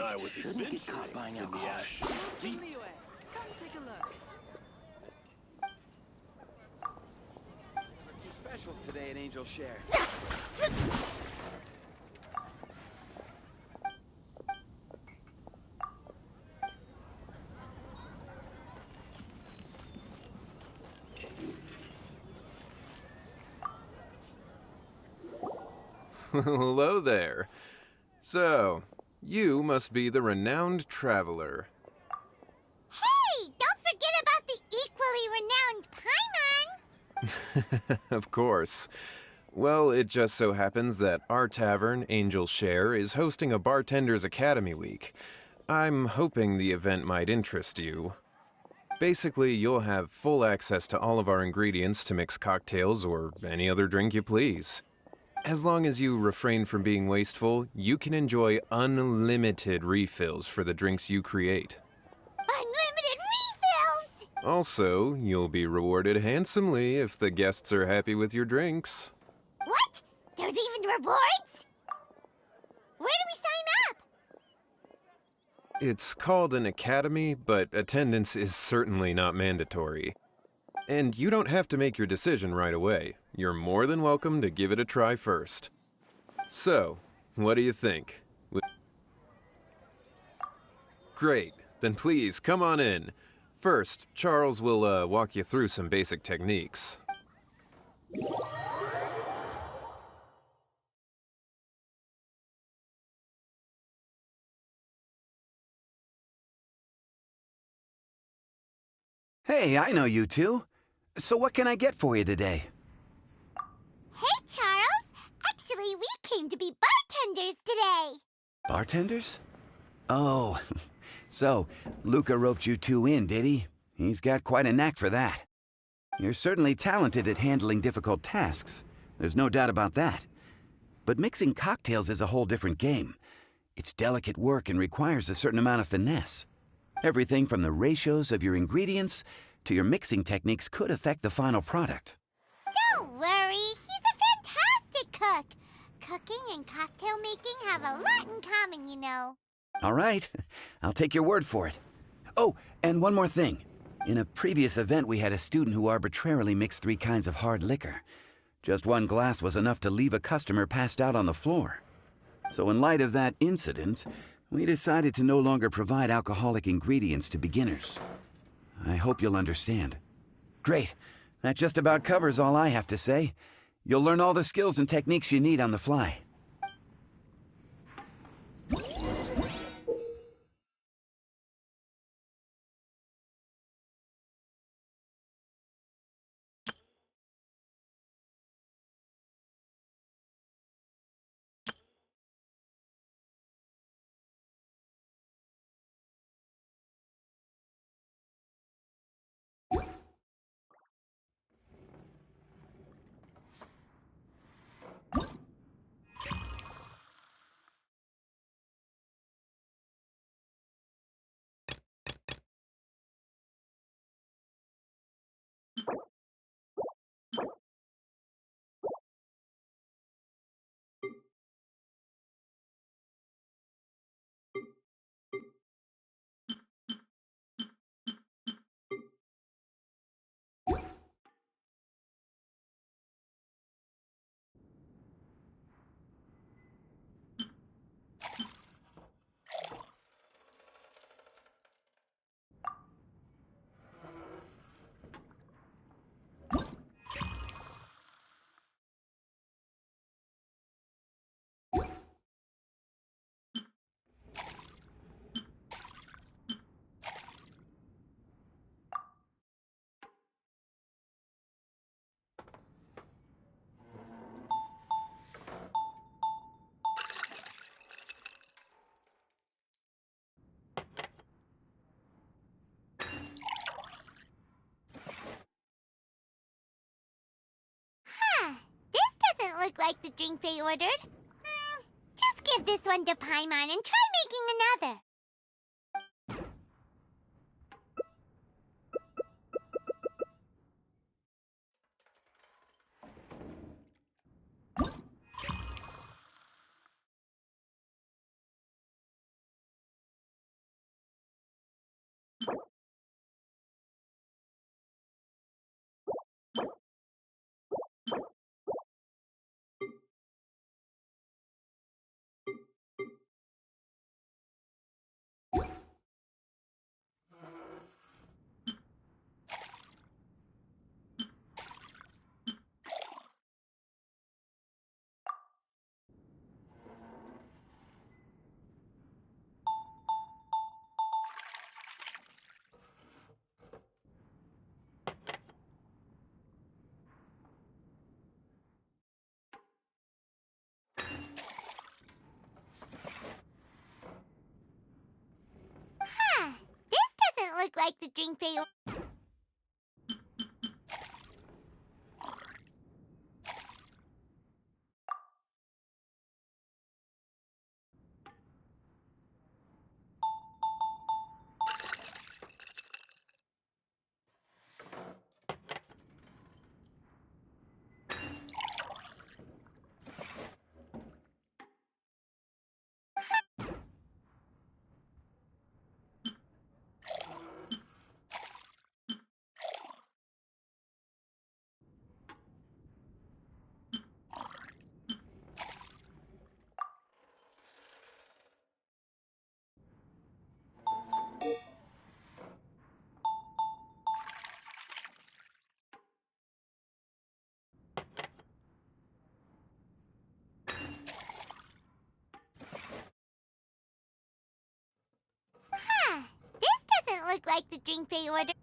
I was Shouldn't get caught adventuring buying in the alcohol. ash. Come take a look. A few specials today at Angel Share. Hello there. So, you must be the renowned traveler. Hey, don't forget about the equally renowned Paimon! Of course. Well, it just so happens that our tavern, Angel Share, is hosting a Bartender's Academy Week. I'm hoping the event might interest you. Basically, you'll have full access to all of our ingredients to mix cocktails or any other drink you please. As long as you refrain from being wasteful, you can enjoy unlimited refills for the drinks you create. Unlimited refills! Also, you'll be rewarded handsomely if the guests are happy with your drinks. What? There's even rewards? Where do we sign up? It's called an academy, but attendance is certainly not mandatory. And you don't have to make your decision right away. You're more than welcome to give it a try first. So, what do you think? Great, then please come on in. First, Charles will walk you through some basic techniques. Hey, I know you two. So what can I get for you today? Hey, Charles! Actually, we came to be bartenders today! Bartenders? Oh, so Luca roped you two in, did he? He's got quite a knack for that. You're certainly talented at handling difficult tasks. There's no doubt about that. But mixing cocktails is a whole different game. It's delicate work and requires a certain amount of finesse. Everything from the ratios of your ingredients to your mixing techniques could affect the final product. Don't worry, he's a fantastic cook! Cooking and cocktail making have a lot in common, you know. All right, I'll take your word for it. Oh, and one more thing. In a previous event, we had a student who arbitrarily mixed 3 kinds of hard liquor. Just one glass was enough to leave a customer passed out on the floor. So in light of that incident, we decided to no longer provide alcoholic ingredients to beginners. I hope you'll understand. Great. That just about covers all I have to say. You'll learn all the skills and techniques you need on the fly. Huh, this doesn't look like the drink they ordered. Just give this one to Paimon and try making another. look like the drink they ordered. This doesn't look like the drink they ordered.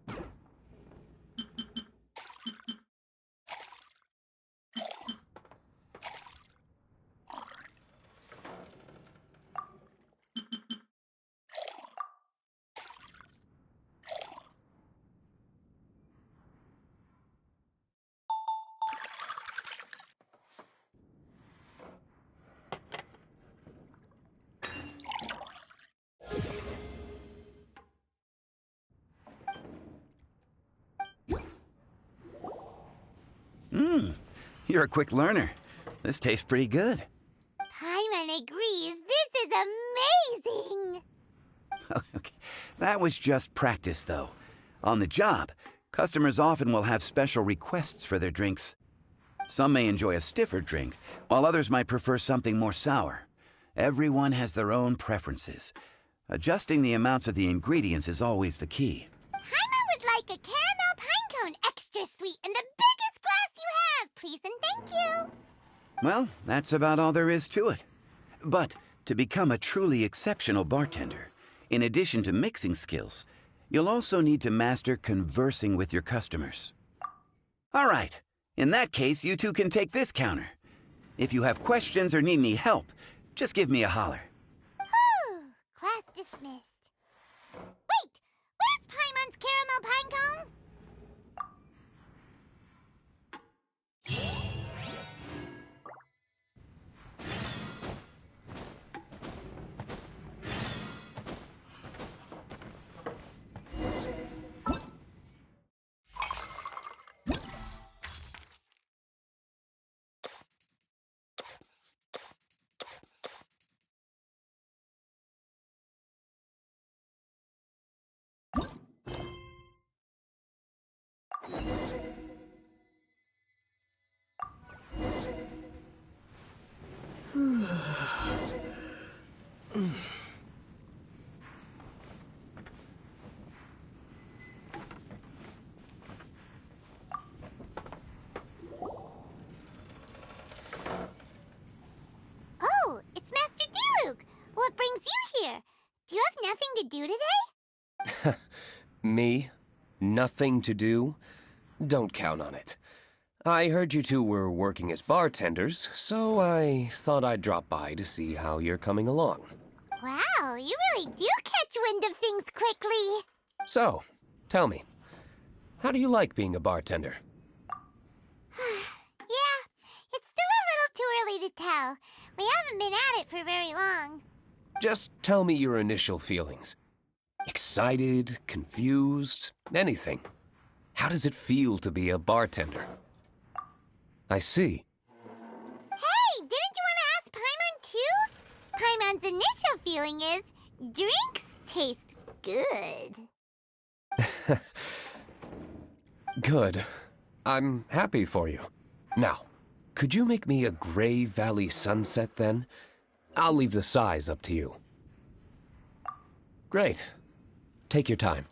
You're a quick learner. This tastes pretty good. Paimon agrees. This is amazing. Okay. That was just practice, though. On the job, customers often will have special requests for their drinks. Some may enjoy a stiffer drink, while others might prefer something more sour. Everyone has their own preferences. Adjusting the amounts of the ingredients is always the key. Paimon would like a caramel pine cone, extra sweet, and the biggest glass you have, please and thank you. Well, that's about all there is to it. But to become a truly exceptional bartender, in addition to mixing skills, you'll also need to master conversing with your customers. All right. In that case, you two can take this counter. If you have questions or need any help, just give me a holler. Whew, class dismissed. Wait, where's Paimon's caramel pine cone? Oh, it's Master D-Luke. What brings you here? Do you have nothing to do today? Me? Nothing to do? Don't count on it. I heard you two were working as bartenders, so I thought I'd drop by to see how you're coming along. Wow, you really do catch wind of things quickly. So, tell me, how do you like being a bartender? Yeah, it's still a little too early to tell. We haven't been at it for very long. Just tell me your initial feelings. Excited, confused, anything. How does it feel to be a bartender? I see. Hey, didn't you want to ask Paimon too? Paimon's initial feeling is drinks taste good. Good. I'm happy for you. Now, could you make me a Gray Valley sunset then? I'll leave the size up to you. Great. Take your time.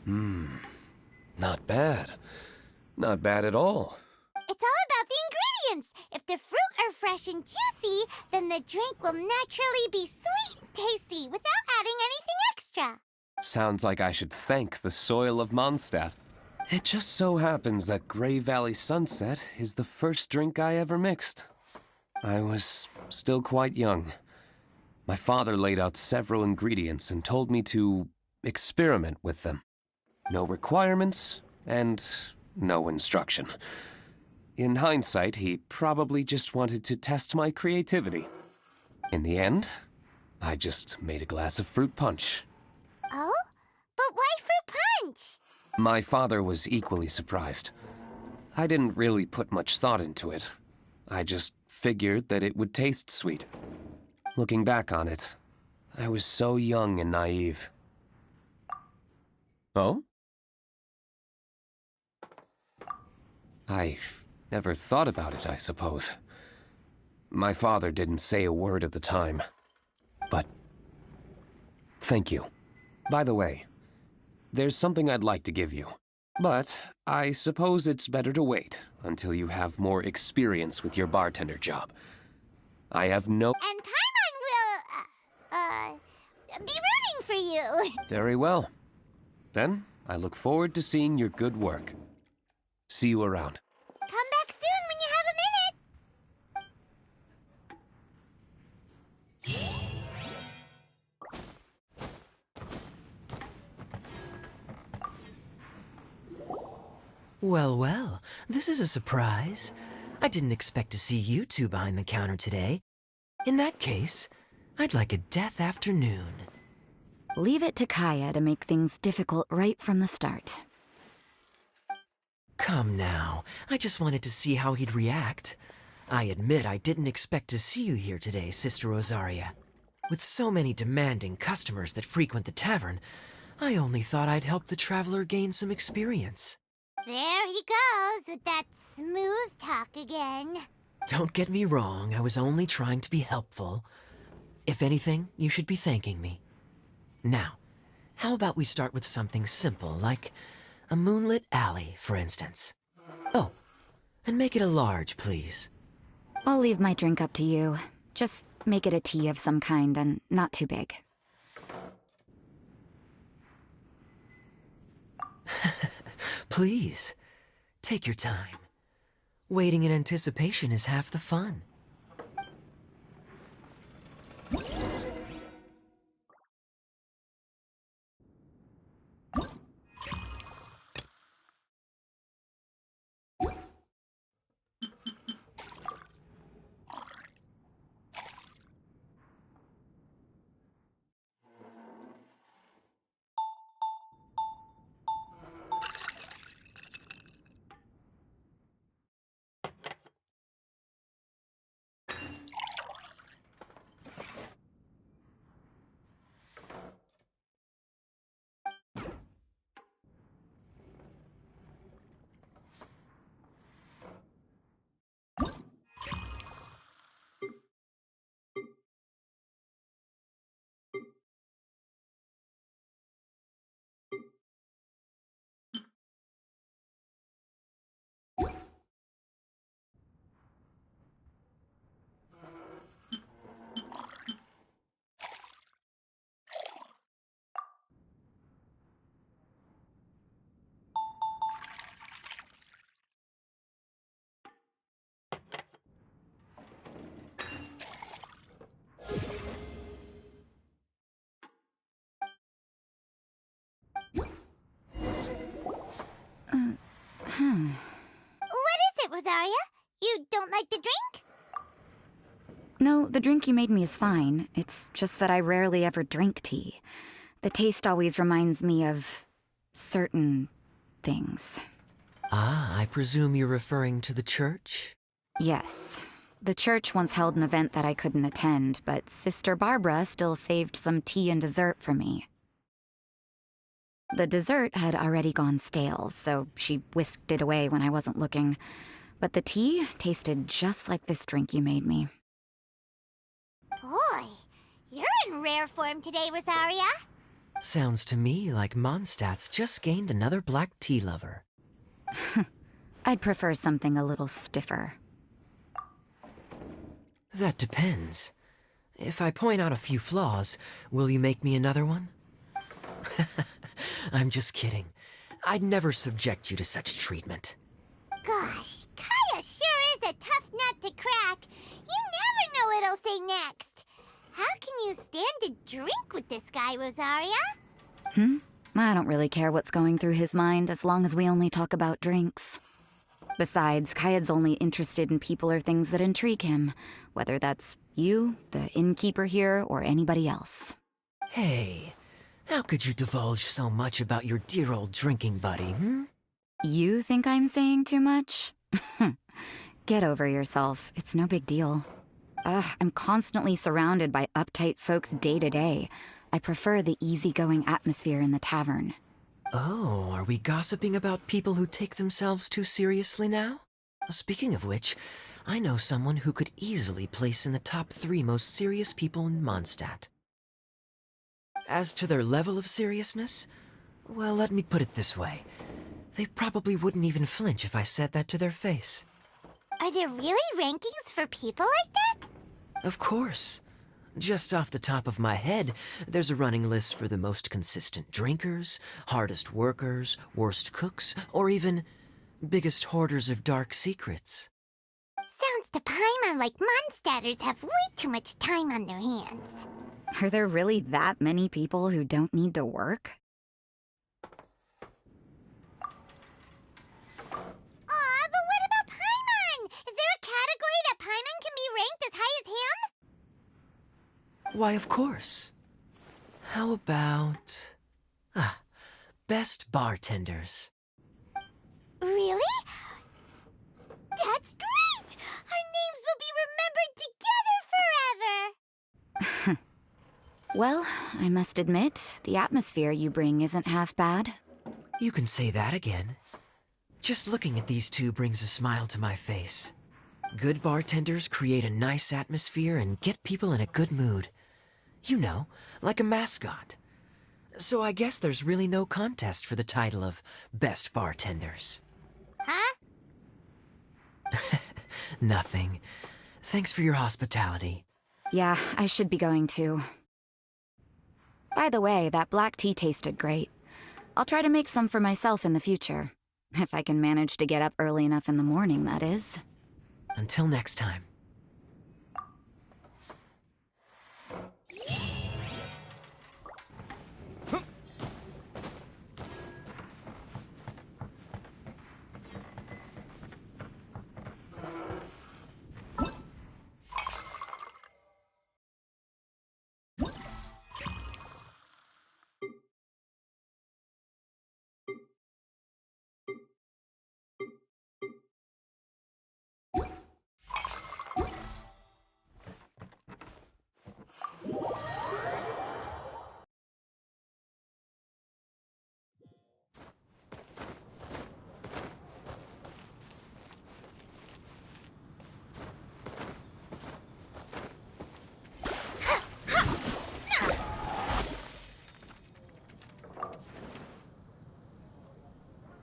Not bad. Not bad at all. It's all about the ingredients. If the fruit are fresh and juicy, then the drink will naturally be sweet and tasty without adding anything extra. Sounds like I should thank the soil of Mondstadt. It just so happens that Grey Valley Sunset is the first drink I ever mixed. I was still quite young. My father laid out several ingredients and told me to experiment with them. No requirements and no instruction. In hindsight, he probably just wanted to test my creativity. In the end, I just made a glass of fruit punch. Oh? But why fruit punch? My father was equally surprised. I didn't really put much thought into it. I just figured that it would taste sweet. Looking back on it, I was so young and naive. Oh? I never thought about it, I suppose. My father didn't say a word at the time. But thank you. By the way, there's something I'd like to give you. But I suppose it's better to wait until you have more experience with your bartender job. I have no... And Paimon will, be rooting for you. Very well. Then, I look forward to seeing your good work. See you around. Come back soon when you have a minute. Well, well, this is a surprise. I didn't expect to see you two behind the counter today. In that case, I'd like a death afternoon. Leave it to Kaya to make things difficult right from the start. Come now, I just wanted to see how he'd react. I admit I didn't expect to see you here today, Sister Rosaria. With so many demanding customers that frequent the tavern, I only thought I'd help the traveler gain some experience. There he goes with that smooth talk again. Don't get me wrong, I was only trying to be helpful. If anything, you should be thanking me. Now, how about we start with something simple, like a moonlit alley, for instance. Oh, and make it a large, please. I'll leave my drink up to you. Just make it a tea of some kind and not too big. Please, take your time. Waiting in anticipation is half the fun. What is it, Rosaria? You don't like the drink? No, the drink you made me is fine. It's just that I rarely ever drink tea. The taste always reminds me of certain things. Ah, I presume you're referring to the church? Yes. The church once held an event that I couldn't attend, but Sister Barbara still saved some tea and dessert for me. The dessert had already gone stale, so she whisked it away when I wasn't looking. But the tea tasted just like this drink you made me. Boy, you're in rare form today, Rosaria. Sounds to me like Mondstadt's just gained another black tea lover. I'd prefer something a little stiffer. That depends. If I point out a few flaws, will you make me another one? I'm just kidding. I'd never subject you to such treatment. Gosh, Kaya sure is a tough nut to crack. You never know what he'll say next. How can you stand to drink with this guy, Rosaria? I don't really care what's going through his mind as long as we only talk about drinks. Besides, Kayad's only interested in people or things that intrigue him, whether that's you, the innkeeper here, or anybody else. Hey, how could you divulge so much about your dear old drinking buddy, You think I'm saying too much? Get over yourself. It's no big deal. I'm constantly surrounded by uptight folks day to day. I prefer the easygoing atmosphere in the tavern. Oh, are we gossiping about people who take themselves too seriously now? Speaking of which, I know someone who could easily place in the top 3 most serious people in Mondstadt. As to their level of seriousness, well, let me put it this way. They probably wouldn't even flinch if I said that to their face. Are there really rankings for people like that? Of course. Just off the top of my head, there's a running list for the most consistent drinkers, hardest workers, worst cooks, or even biggest hoarders of dark secrets. Sounds to Paimon like Mondstadters have way too much time on their hands. Are there really that many people who don't need to work? Aw, but what about Paimon? Is there a category that Paimon can be ranked as high as him? Why, of course. How about... best bartenders. Really? That's great! Our names will be remembered together forever! Well, I must admit, the atmosphere you bring isn't half bad. You can say that again. Just looking at these two brings a smile to my face. Good bartenders create a nice atmosphere and get people in a good mood. You know, like a mascot. So I guess there's really no contest for the title of Best Bartenders. Huh? Nothing. Thanks for your hospitality. Yeah, I should be going too. By the way, that black tea tasted great. I'll try to make some for myself in the future. If I can manage to get up early enough in the morning, that is. Until next time.